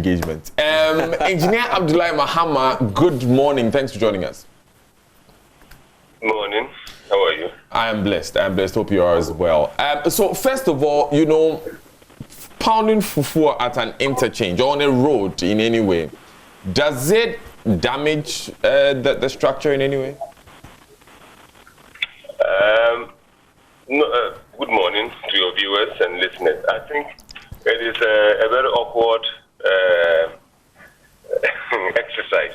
engagement. Engineer Abdullahi Mahama, good morning. Thanks for joining us. Morning. How are you? I am blessed. Hope you are as well. So first of all, you know, pounding fufu at an interchange or on a road in any way, does it damage the structure in any way? No, good morning to your viewers and listeners. I think it is a very awkward exercise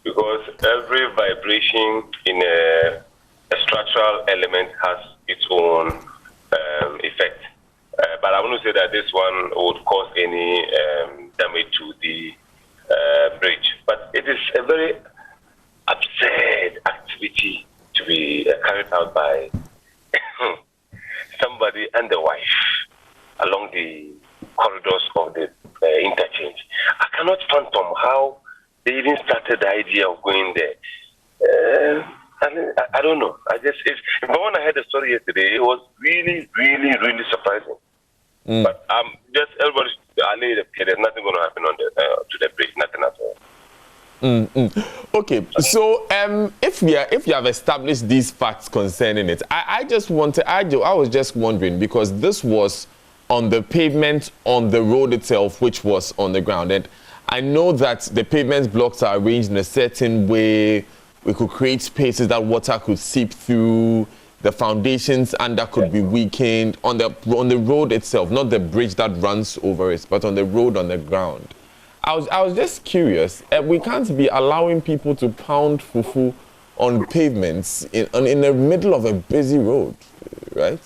because every vibration in a structural element has its own effect. But I want to say that this one would cause any damage to the bridge. But it is a very absurd activity to be carried out by somebody and the wife along the corridors of the interchange. I cannot fathom how they even started the idea of going there. I don't know. But when I heard the story yesterday, it was really, really, really surprising. But just everybody, there's nothing going to happen on to the bridge, nothing at all. Okay, so if you have established these facts concerning it, I was just wondering, because this was on the pavement on the road itself, which was on the ground, and I know that the pavement blocks are arranged in a certain way. We could create spaces that water could seep through, the foundations under could be weakened on the road itself, not the bridge that runs over it, but on the road on the ground. I was just curious. We can't be allowing people to pound fufu on pavements in the middle of a busy road, right?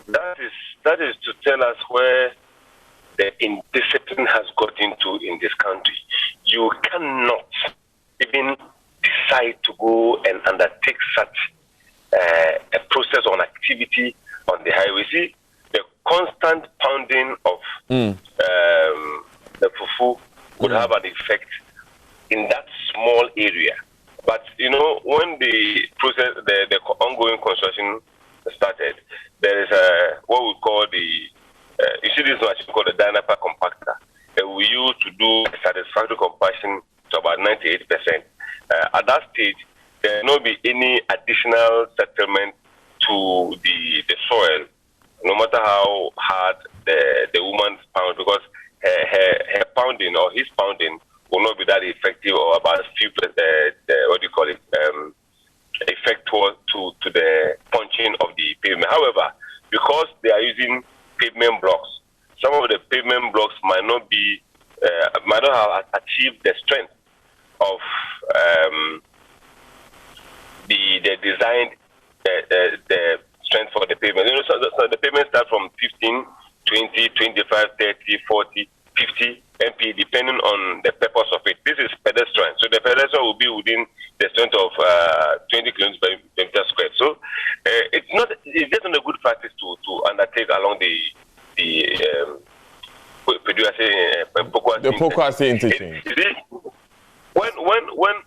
That is to tell us where the indiscipline has got into in this country. You cannot even decide to go and undertake such a process on activity on the highway. See, the constant pounding of the fufu would have an effect in that small area. But, you know, when the process, the ongoing construction started, there is what we call you see this machine called the Dynapa compactor. We used to do satisfactory compaction to about 98%. At that stage, there will not be any additional settlement to the soil, no matter how hard the woman's pound, because her pounding or his pounding will not be that effective, or about a few effect to the punching of the pavement. However, because they are using pavement blocks, some of the pavement blocks might not have achieved the strength of the designed the strength for the pavement. You know, so the pavement starts from 15, 20, 25, 30, 40, 50 MP, depending on the purpose of it. This is pedestrian, so the pedestrian will be within the strength of 20 kilometers per meter squared. So it's just not a good practice to undertake along the Pokuase Interchange.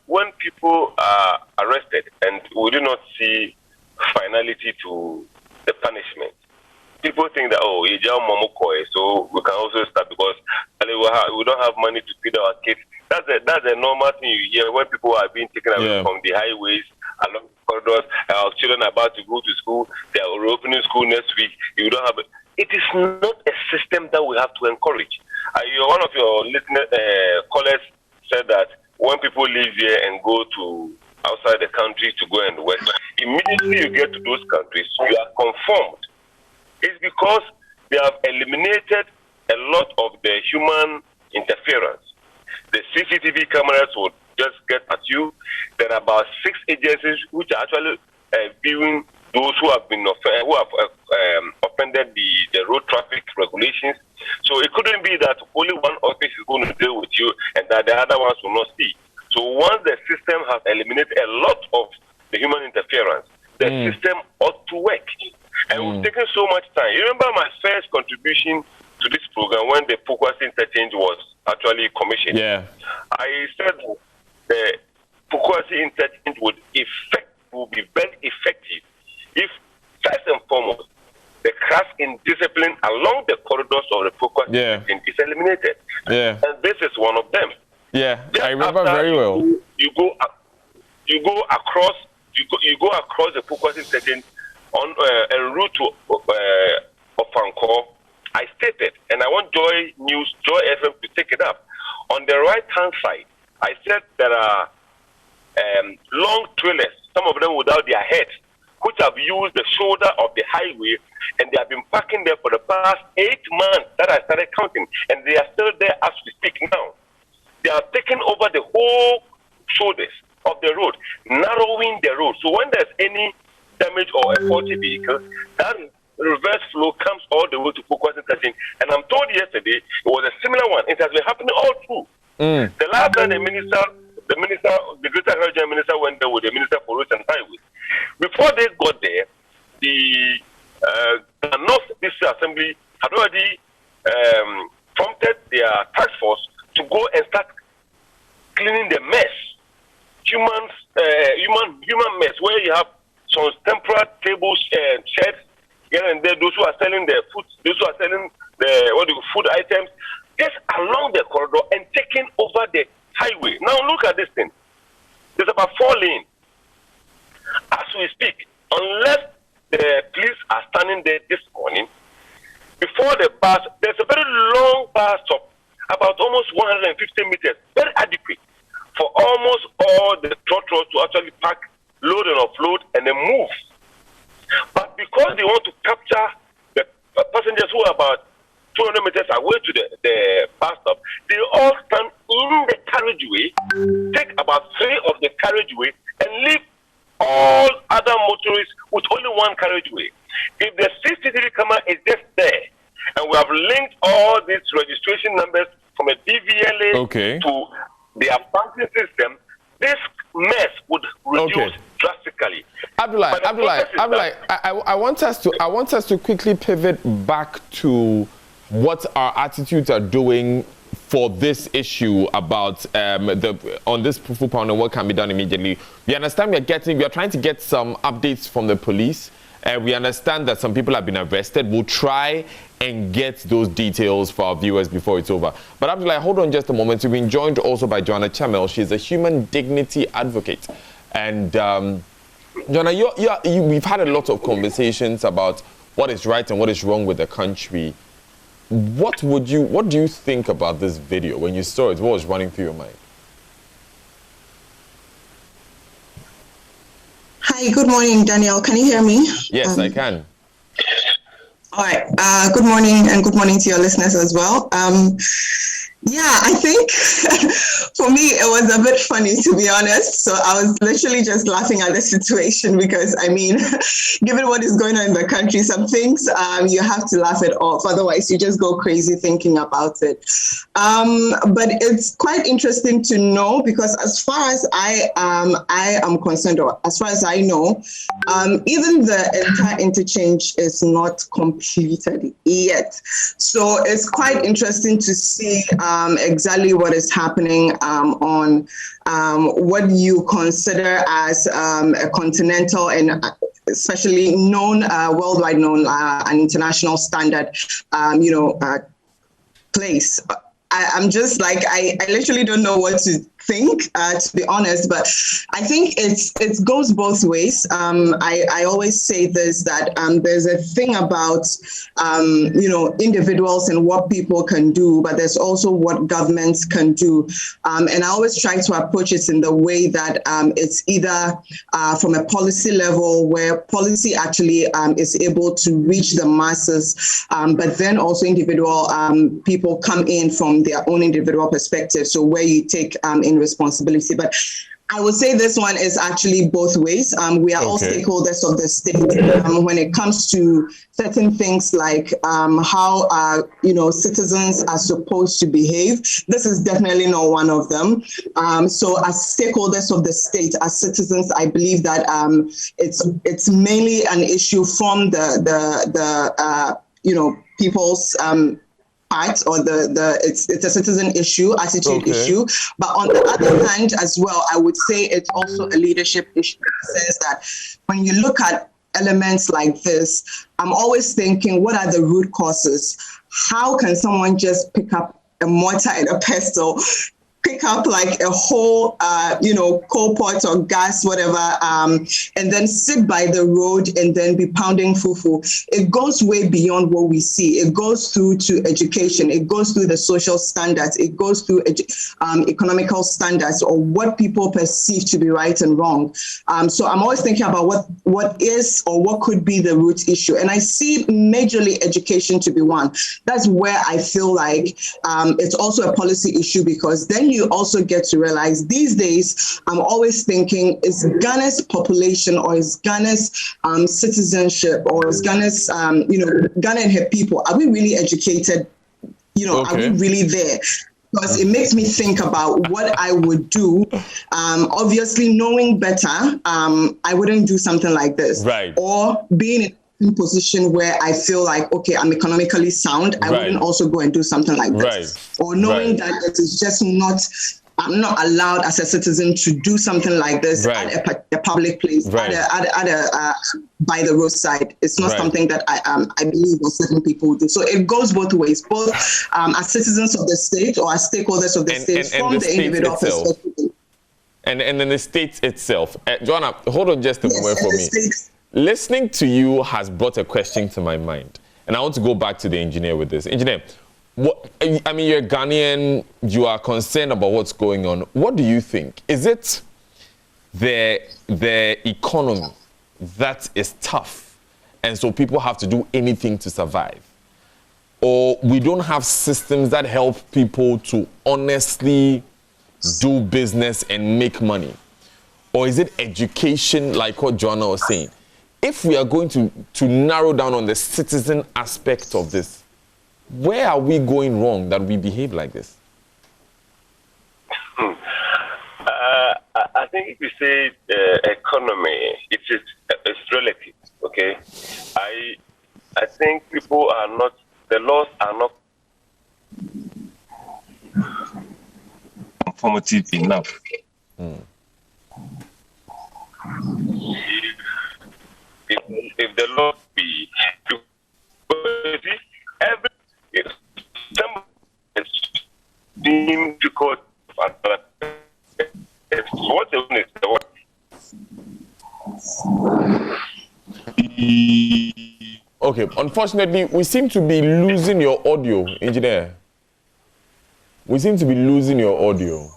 When people are arrested and we do not see finality to the punishment, people think that, so we can also start because we don't have money to feed our kids. That's a normal thing you hear when people are being taken away from the highways, along the corridors. Our children are about to go to school. They are reopening school next week. You don't have it. It is not a system that we have to encourage. One of your callers said that when people leave here and go to outside the country to go and work, immediately you get to those countries, you are conformed. It's because they have eliminated a lot of the human interference. The CCTV cameras would just get at you. There are about 6 agencies which are actually viewing those who have been offended the road traffic regulations. So it couldn't be that only one office is going to deal with you and that the other ones will not see. So once the system has eliminated a lot of the human interference, the system ought to work. And we've taken so much time. You remember my first contribution to this program when the Pokuase Interchange was actually commissioned? Yeah. I said the Pokuase Interchange would be very effective if, first and foremost, the crash in discipline along the corridors of the Pokuase Interchange is eliminated. Yeah. And this is one of them. Yeah, I remember very well. You go across the Pokuase Interchange on en route to Ofanko. I stated, and I want Joy FM to take it up. On the right-hand side, I said there are long trailers, some of them without their heads, which have used the shoulder of the highway, and they have been parking there for the past 8 months that I started counting, and they are still there as we speak now. They are taking over the whole shoulders of the road, narrowing the road. So when there's any damage or a faulty vehicle, that reverse flow comes all the way to Pokuase Interchange. And I'm told yesterday it was a similar one. It has been happening all through. The last time the Greater Regional Minister went there with the Minister for Roads and Highways. Before they got there, the North District Assembly had already prompted their task force to go and start cleaning the mess, human mess, where you have some temporary tables and chairs here and there. Those who are selling the food, those who are selling the food items, just along the corridor and taking over the highway. Now look at this thing. There's about 4 lanes. As we speak, unless the police are standing there this morning, before the bus, there's a very long bus stop, about almost 150 meters, very adequate for almost all the trotters to actually park, load and offload, and then move. But because they want to capture the passengers who are about 200 meters away to the bus stop, they all stand in the carriageway, take about 3 of the carriageway, and leave all other motorists with only one carriageway. If the CCTV camera is just there, and we have linked all these registration numbers from a DVLA to their banking system, this mess would reduce drastically. Abdullah, I want us to quickly pivot back to what our attitudes are doing for this issue about on this fufu pound and what can be done immediately. We understand we are trying to get some updates from the police. We understand that some people have been arrested. We'll try and get those details for our viewers before it's over. But Abdullah, hold on just a moment. We've been joined also by Joanna Chamel. She's a human dignity advocate. And Joanna, we've had a lot of conversations about what is right and what is wrong with the country. What do you think about this video when you saw it? What was running through your mind? Hi, good morning, Daniel. Can you hear me? Yes, I can. All right. Good morning, and good morning to your listeners as well. Yeah, I think for me, it was a bit funny, to be honest. So I was literally just laughing at the situation because, I mean, given what is going on in the country, some things you have to laugh it off. Otherwise, you just go crazy thinking about it. But it's quite interesting to know because as far as I am concerned, or as far as I know, even the entire interchange is not completed yet. So it's quite interesting to see exactly what is happening on what you consider as a continental and especially known, worldwide known, an international standard, place. I'm just like, I literally don't know what to think, to be honest, but I think it goes both ways. I always say this, that there's a thing about, individuals and what people can do, but there's also what governments can do. And I always try to approach it in the way that it's either from a policy level where policy actually is able to reach the masses, but then also individual people come in from their own individual perspective. So where you take in responsibility. But I would say this one is actually both ways. We are all stakeholders of the state when it comes to certain things like how citizens are supposed to behave. This is definitely not one of them. So as stakeholders of the state, as citizens, I believe that it's mainly an issue from the people's part, or it's a citizen issue, attitude issue. But on the other hand as well, I would say it's also a leadership issue in the sense that when you look at elements like this, I'm always thinking, what are the root causes? How can someone just pick up a mortar and a pestle, pick up like a whole, coal pot or gas, whatever, and then sit by the road and then be pounding fufu? It goes way beyond what we see. It goes through to education. It goes through the social standards. It goes through economical standards, or what people perceive to be right and wrong. So I'm always thinking about what is or what could be the root issue. And I see majorly education to be one. That's where I feel like it's also a policy issue, because then you also get to realize these days, I'm always thinking, is Ghana's population, or is Ghana's citizenship, or is Ghana's, Ghana and her people, are we really educated? Are we really there? Because it makes me think about what I would do. Obviously, knowing better, I wouldn't do something like this. Right. Or being in a position where I feel like, okay, I'm economically sound, I wouldn't also go and do something like this. Right. Or knowing that it is just I'm not allowed as a citizen to do something like this at a public place, by the roadside. It's not something that I believe or certain people do. So it goes both ways, both as citizens of the state or as stakeholders of the state, from the individual perspective. And then the state itself. Joanna, hold on just a moment for me. Listening to you has brought a question to my mind. And I want to go back to the engineer with this. Engineer, you're Ghanaian, you are concerned about what's going on. What do you think? Is it the economy that is tough, and so people have to do anything to survive? Or we don't have systems that help people to honestly do business and make money? Or is it education, like what Joanna was saying? If we are going to narrow down on the citizen aspect of this, where are we going wrong that we behave like this? I think if you say economy, it's relative, okay? I think people are not, the laws are not informative enough. If the law be, every deemed to court, what the what? Okay, unfortunately, we seem to be losing your audio, engineer. We seem to be losing your audio.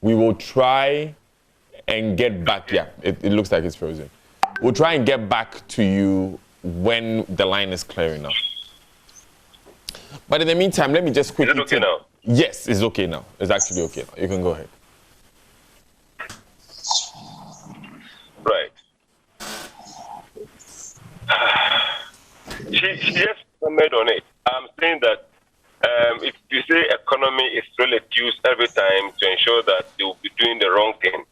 We will try and get back. Yeah, it looks like it's frozen. We'll try and get back to you when the line is clear enough. But in the meantime, let me just quickly... Is it okay now? Yes, it's okay now. It's actually okay now. You can go ahead. Right. She just commented on it. I'm saying that if you say economy is reduced every time to ensure that they will be doing the wrong thing.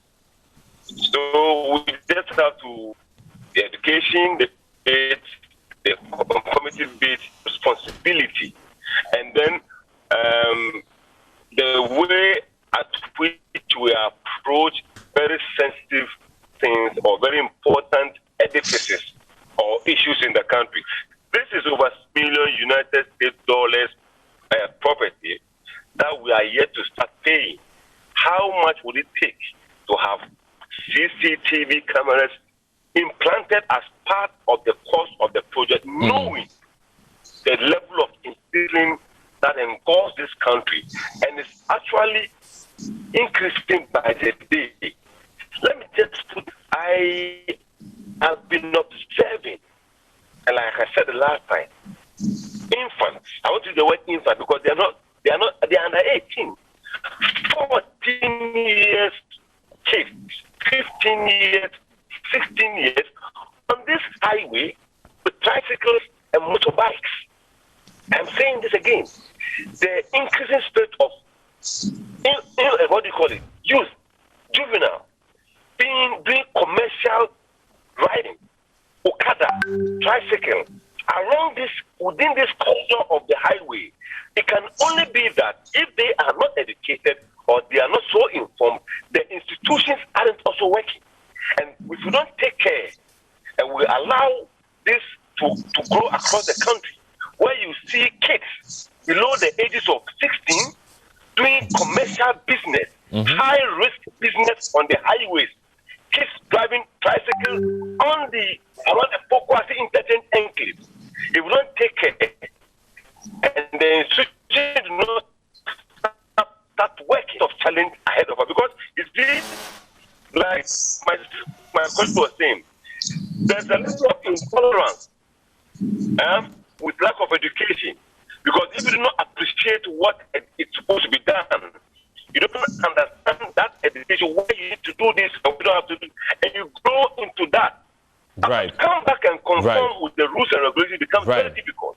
So we just have to, the education, the community-based responsibility, and then the way at which we approach very sensitive things or very important edifices or issues in the country. This is over million United States dollars property that we are yet to start paying. How much would it take to have CCTV cameras implanted as part of the cost of the project, knowing the level of instilling that engulfs this country, and it's actually increasing by the day. Let me just put, I have been observing, and like I said the last time, infants, I want to use the word infant because they are under 18. 14 years kids, 15 years, 16 years on this highway with tricycles and motorbikes. I'm saying this again. The increasing state of what do you call it? Youth, juvenile, doing commercial riding, Okada, tricycle, around this, within this corridor of the highway. It can only be that if they are not educated or they are not so informed, the institutions aren't also working. And if you don't take care and we allow this to grow across the country, where you see kids below the ages of 16 doing commercial business, high-risk business on the highways, kids driving tricycles around the Pokuase Interchange enclave. If we don't take care, and the institution do not start working of challenge ahead of us, because you see, like my coach was saying, there's a little of intolerance with lack of education. Because if you do not appreciate what it's supposed to be done, you don't understand that education, why you need to do this and we don't have to do, and you grow into that. Right. Come back and conform with the rules and regulations becomes very difficult.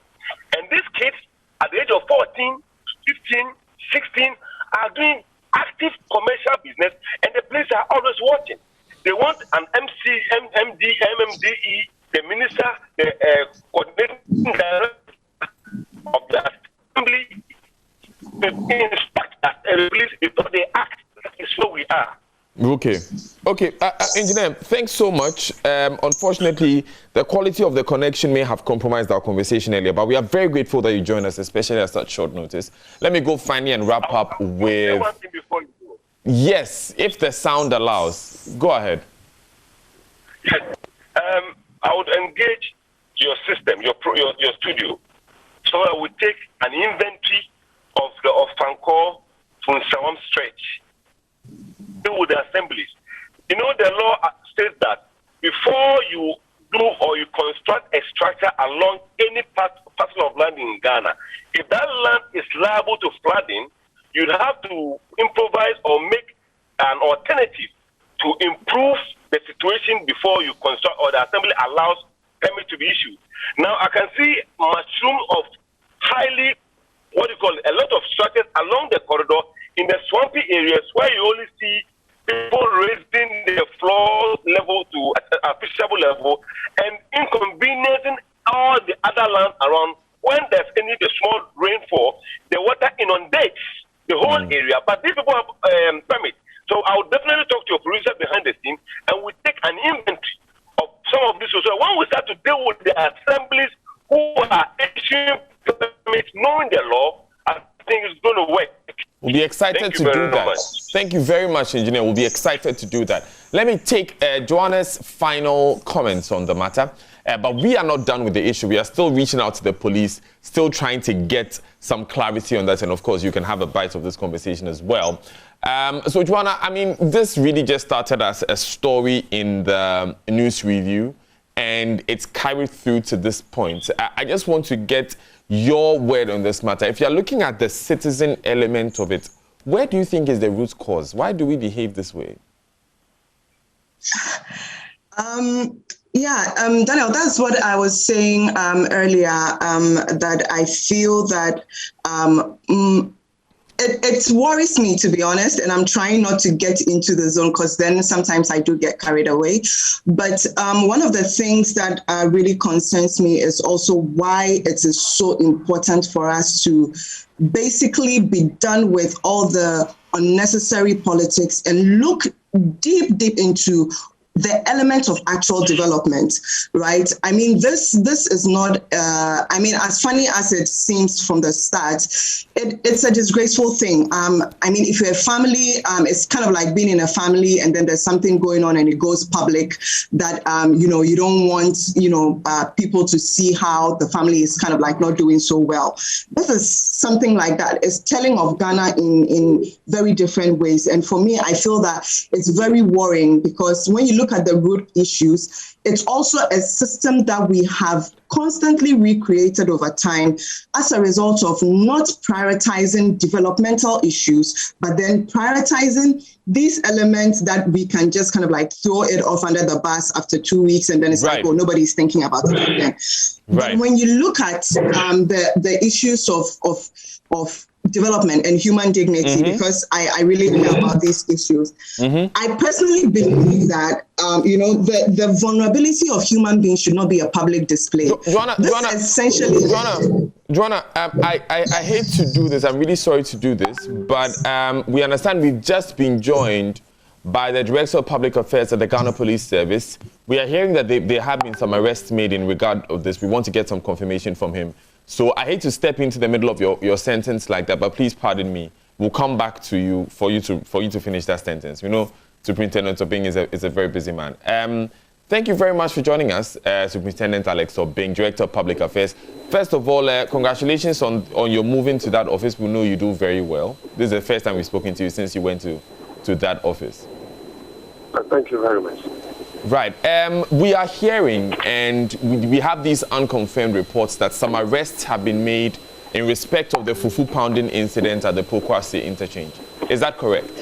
And these kids at the age of 14, 15, 16 are doing active commercial business, and the police are always watching. They want an MMDE, the minister, the coordinating director of the assembly, to instruct us and police before they act. That is where we are. Okay. Engineer, thanks so much. Unfortunately, the quality of the connection may have compromised our conversation earlier, but we are very grateful that you joined us, especially at such short notice. Let me go finally and wrap up with... One thing before you go. Yes, if the sound allows. Go ahead. Yes. I would engage your system, your studio, so I would take an inventory of Fankor from Sawam stretch. Deal with the assemblies. You know, the law states that before you do or you construct a structure along any parcel of land in Ghana, if that land is liable to flooding, you'd have to improvise or make an alternative to improve the situation before you construct, or the assembly allows permit to be issued. Now, I can see mushroom of highly, a lot of structures along the corridor in the swampy areas where you only see people raising the floor level to a appreciable level and inconveniencing all the other land around. When there's the small rainfall, the water inundates the whole area, but these people have permit. So I would definitely talk to your producer behind the scene, and we take an inventory of some of these. So when we start to deal with the assemblies who are issuing permits, knowing the law, I think it's going to work. We'll be excited to do that. Thank you very much, Engineer. We'll be excited to do that. Let me take Joanna's final comments on the matter. But we are not done with the issue. We are still reaching out to the police, still trying to get some clarity on that. And of course, you can have a bite of this conversation as well. So, Joanna, I mean, this really just started as a story in the news review, and it's carried through to this point. I just want to get your word on this matter. If you're looking at the citizen element of it, where do you think is the root cause? Why do we behave this way? Daniel, that's what I was saying earlier, that I feel that it worries me, to be honest, and I'm trying not to get into the zone because then sometimes I do get carried away. But one of the things that really concerns me is also why it is so important for us to basically be done with all the unnecessary politics and look deep into the element of actual development, right? I mean, this is not, as funny as it seems from the start, it's a disgraceful thing. I mean, if you're a family, it's kind of like being in a family and then there's something going on and it goes public that, you don't want, people to see how the family is kind of like not doing so well. This is something like that. It's telling of Ghana in very different ways. And for me, I feel that it's very worrying because when you look at the root issues, it's also a system that we have constantly recreated over time as a result of not prioritizing developmental issues, but then prioritizing these elements that we can just kind of like throw it off under the bus after 2 weeks and then it's like, oh, nobody's thinking about it again. But when you look at the issues of development and human dignity, because I really care about these issues. I personally believe that, the vulnerability of human beings should not be a public display. Joanna, I hate to do this. I'm really sorry to do this, but we understand we've just been joined by the Director of Public Affairs at the Ghana Police Service, We are hearing that there have been some arrests made in regard of this. We want to get some confirmation from him. So I hate to step into the middle of your sentence like that, but please pardon me. We'll come back to you for you to finish that sentence. You know, Superintendent Obeng is a very busy man. Thank you very much for joining us, Superintendent Alex Obeng, Director of Public Affairs. First of all, congratulations on your move into that office. We know you do very well. This is the first time we've spoken to you since you went to that office. Thank you very much. Right. We are hearing, and we have these unconfirmed reports that some arrests have been made in respect of the fufu pounding incident at the Pokuase Interchange. Is that correct?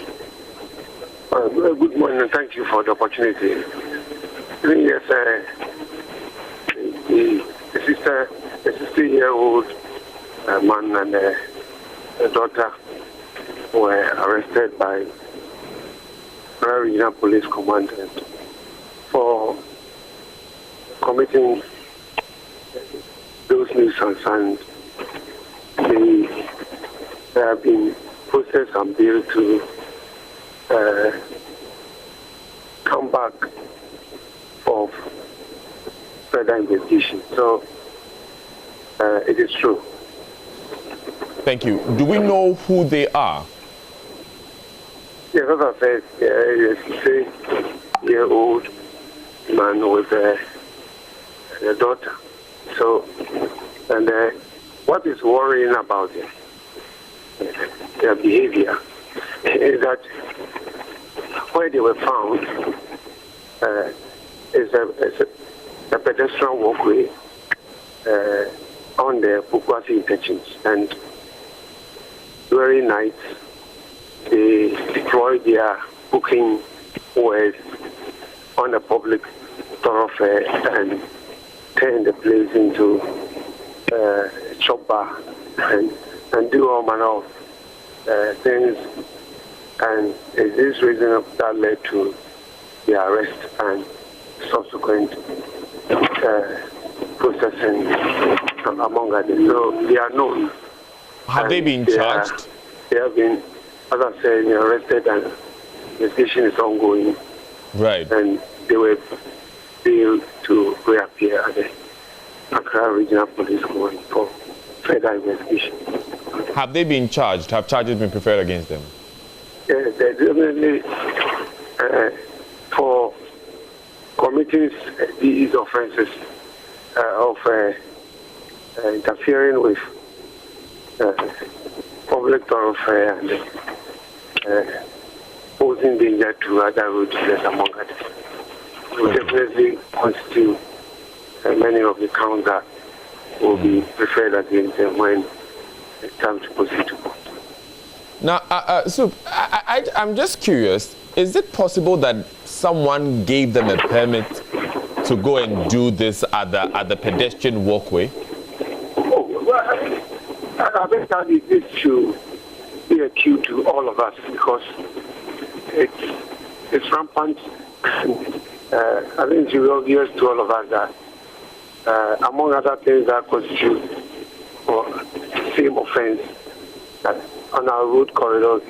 Good morning, and thank you for the opportunity. Yes, a 60-year-old man and a daughter were arrested by Regional Police Commandant for committing those nuisance, and they have been processed and billed to come back for further investigation. So it is true. Thank you. Do we know who they are? Yes, as I said, a 60-year-old man with a daughter. So, and what is worrying about their behavior is that where they were found is a pedestrian walkway on the Pokuase Interchange, and during night they deploy their booking wares on a public thoroughfare and turn the place into a chop bar and do all manner of things. And it is this reason that led to the arrest and subsequent processing among others. So they are known. Have they been charged? They have been, as I said, arrested, and investigation is ongoing. Right. And they were able to reappear at the Accra Regional Police Command for further investigation. Have they been charged? Have charges been preferred against them? Yes, they definitely for committing these offences of interfering with public thoroughfare and posing danger to other road users, among others. Will definitely constitute many of the counts that will be preferred against them when it's time to proceed to court. Now, I'm just curious, is it possible that someone gave them a permit to go and do this at the pedestrian walkway? Oh, well, I think that it should be a cue to all of us, because it's rampant. I think it should be obvious to all of us that, among other things that constitute the same offense, that on our road corridors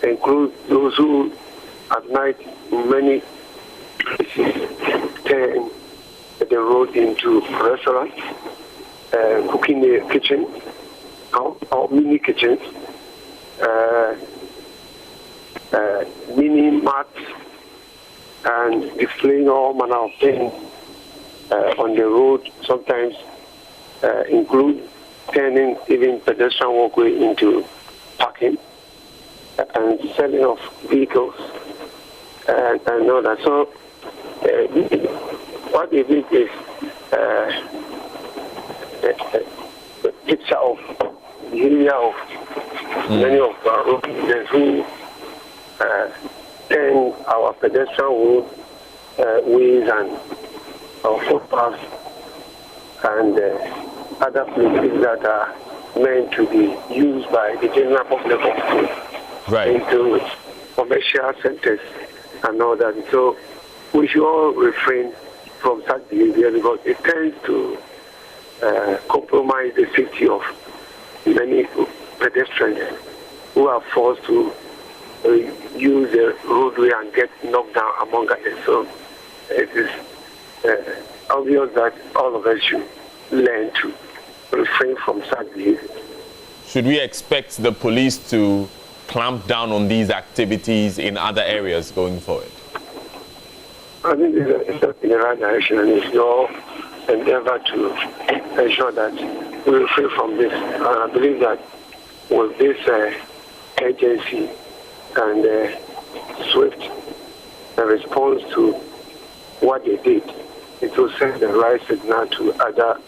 include those who at night in many places turn the road into restaurants, cooking kitchens or mini kitchens, mini mats, and displaying all manner of things on the road. Sometimes include turning even pedestrian walkway into parking and selling of vehicles and all that. So what they did is a picture of the area of many of our road users who turn our pedestrian road ways and our footpaths and other places that are meant to be used by the general public into commercial centers and all that. So we should all refrain from such behavior, because it tends to compromise the safety of many pedestrians who are forced to use the roadway and get knocked down, among others. So it is obvious that all of us should learn to refrain from such behavior. Should we expect the police to clamp down on these activities in other areas going forward? I think it's in the right direction, and it's your endeavor to ensure that we refrain from this. And I believe that with this agency and SWIFT response to what they did, it will send the right signal to other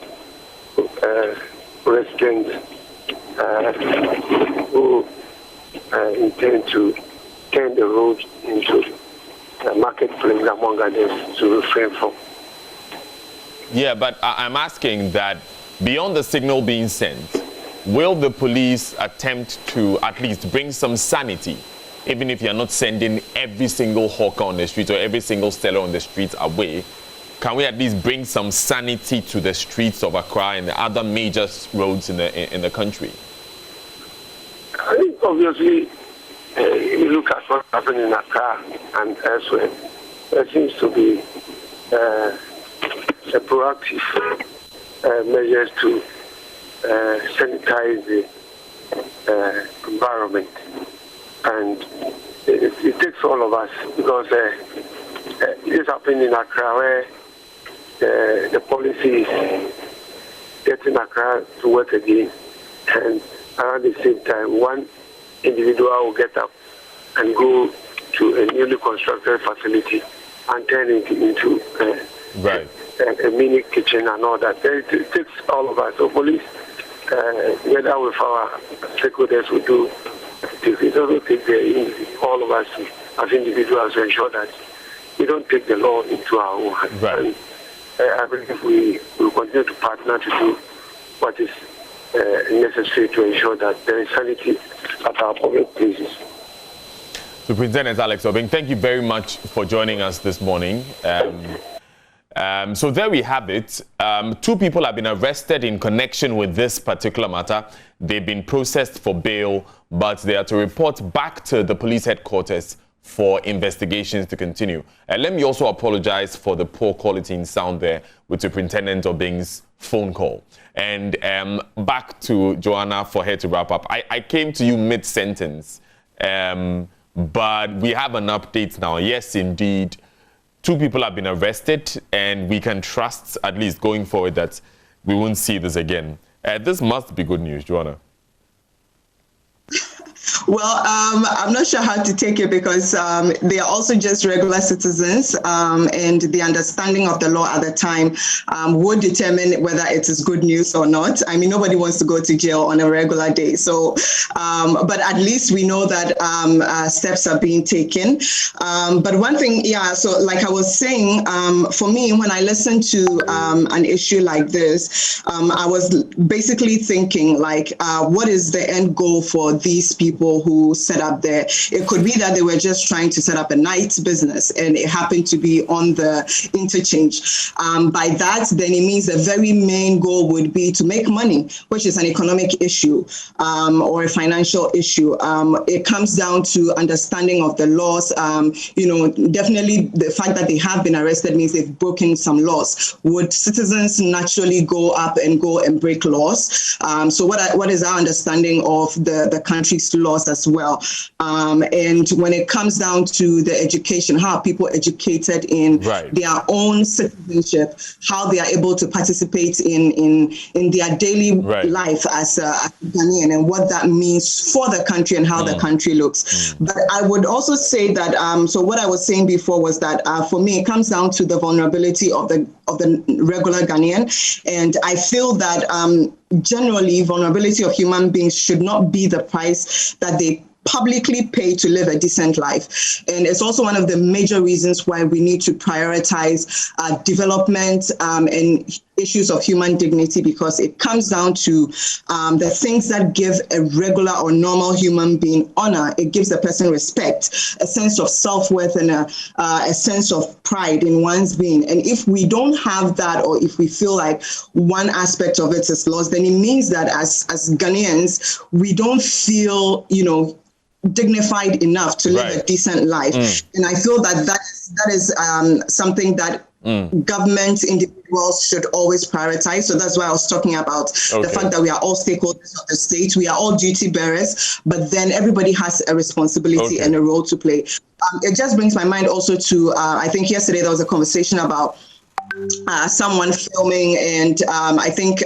residents who intend to turn the road into a marketplace among others to refrain from. Yeah, but I'm asking that beyond the signal being sent, will the police attempt to at least bring some sanity, even if you're not sending every single hawker on the street or every single seller on the streets away? Can we at least bring some sanity to the streets of Accra and the other major roads in the country? I think obviously, if you look at what's happening in Accra and elsewhere, there seems to be a proactive measures to sanitize the environment. And it takes all of us, because it is happening in Accra where the policy is getting Accra to work again, and around the same time, one individual will get up and go to a newly constructed facility and turn it into a mini kitchen and all that. It takes all of us. So police, together with our stakeholders, will do. It also takes all of us as individuals to ensure that we don't take the law into our own hands. Right. And I believe we will continue to partner to do what is necessary to ensure that there is sanity at our public places. Superintendent Alex Obeng, thank you very much for joining us this morning. So there we have it. 2 people have been arrested in connection with this particular matter. They've been processed for bail, but they are to report back to the police headquarters for investigations to continue. Let me also apologize for the poor quality in sound there with Superintendent Obeng's phone call. And back to Joanna for her to wrap up. I came to you mid-sentence, but we have an update now. Yes, indeed, 2 people have been arrested, and we can trust, at least going forward, that we won't see this again. This must be good news, Joanna. Well, I'm not sure how to take it, because they are also just regular citizens, and the understanding of the law at the time would determine whether it is good news or not. I mean, nobody wants to go to jail on a regular day. So, but at least we know that steps are being taken. But one thing, so like I was saying, for me, when I listen to an issue like this, I was basically thinking, like, what is the end goal for these people who set up there? It could be that they were just trying to set up a night business, and it happened to be on the interchange. By that, then it means the very main goal would be to make money, which is an economic issue or a financial issue. It comes down to understanding of the laws. Definitely the fact that they have been arrested means they've broken some laws. Would citizens naturally go up and go and break laws? So what is our understanding of the country's laws as well? And when it comes down to the education, how are people educated in their own citizenship, how they are able to participate in their daily life as a Ghanaian, and what that means for the country and how the country looks. But I would also say that, so what I was saying before was that for me, it comes down to the vulnerability of the regular Ghanaian. And I feel that generally vulnerability of human beings should not be the price that they publicly pay to live a decent life. And it's also one of the major reasons why we need to prioritize development and issues of human dignity, because it comes down to the things that give a regular or normal human being honor. It gives the person respect, a sense of self-worth, and a sense of pride in one's being. And if we don't have that, or if we feel like one aspect of it is lost, then it means that as Ghanaians, we don't feel, dignified enough to live a decent life. And I feel that is something that government individuals should always prioritize. So that's why I was talking about the fact that we are all stakeholders of the state. We are all duty bearers, but then everybody has a responsibility and a role to play. It just brings my mind also to, I think yesterday there was a conversation about someone filming, and I think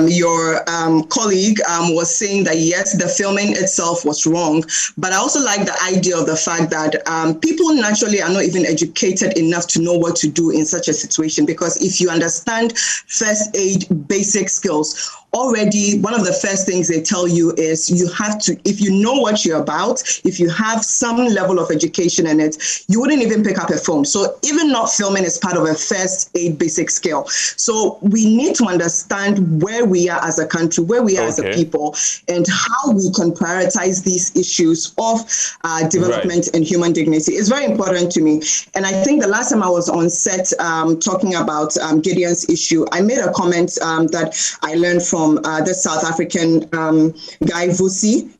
your colleague was saying that yes, the filming itself was wrong, but I also like the idea of the fact that people naturally are not even educated enough to know what to do in such a situation, because if you understand first aid basic skills, already one of the first things they tell you is you have to, if you know what you're about, if you have some level of education in it, you wouldn't even pick up a phone. So even not filming is part of a first aid basic skill. So we need to understand where we are as a country, where we are as a people, and how we can prioritize these issues of development and human dignity. It's very important to me. And I think the last time I was on set talking about Gideon's issue, I made a comment that I learned from the South African guy, Vusi.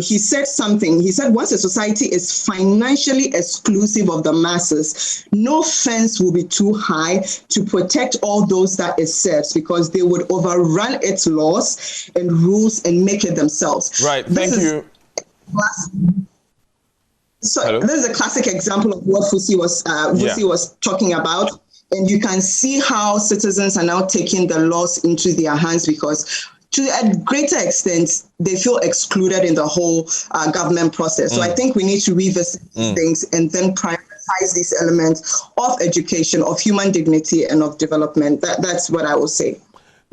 He said something. He said, once a society is financially exclusive of the masses, no fence will be too high to protect all those that it serves, because they would overrun its laws and rules and make it themselves. Right. Thank you. So this is a classic example of what Vusi was talking about. And you can see how citizens are now taking the laws into their hands, because to a greater extent, they feel excluded in the whole government process. So I think we need to revisit these things and then prioritize these elements of education, of human dignity, and of development. That's what I will say.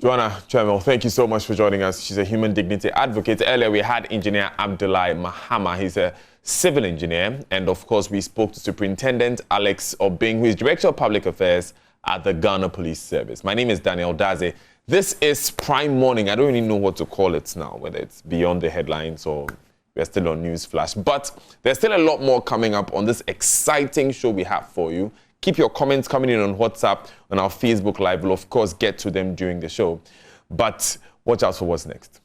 Joanna Chemel, thank you so much for joining us. She's a human dignity advocate. Earlier, we had Engineer Abdullahi Mahama. He's a civil engineer. And of course, we spoke to Superintendent Alex OBENG, who is Director of Public Affairs at the Ghana Police Service. My name is Daniel Daze. This is Prime Morning. I don't really know what to call it now, whether it's beyond the headlines or we're still on News Flash. But there's still a lot more coming up on this exciting show we have for you. Keep your comments coming in on WhatsApp, on our Facebook Live. We'll, of course, get to them during the show. But watch out for what's next.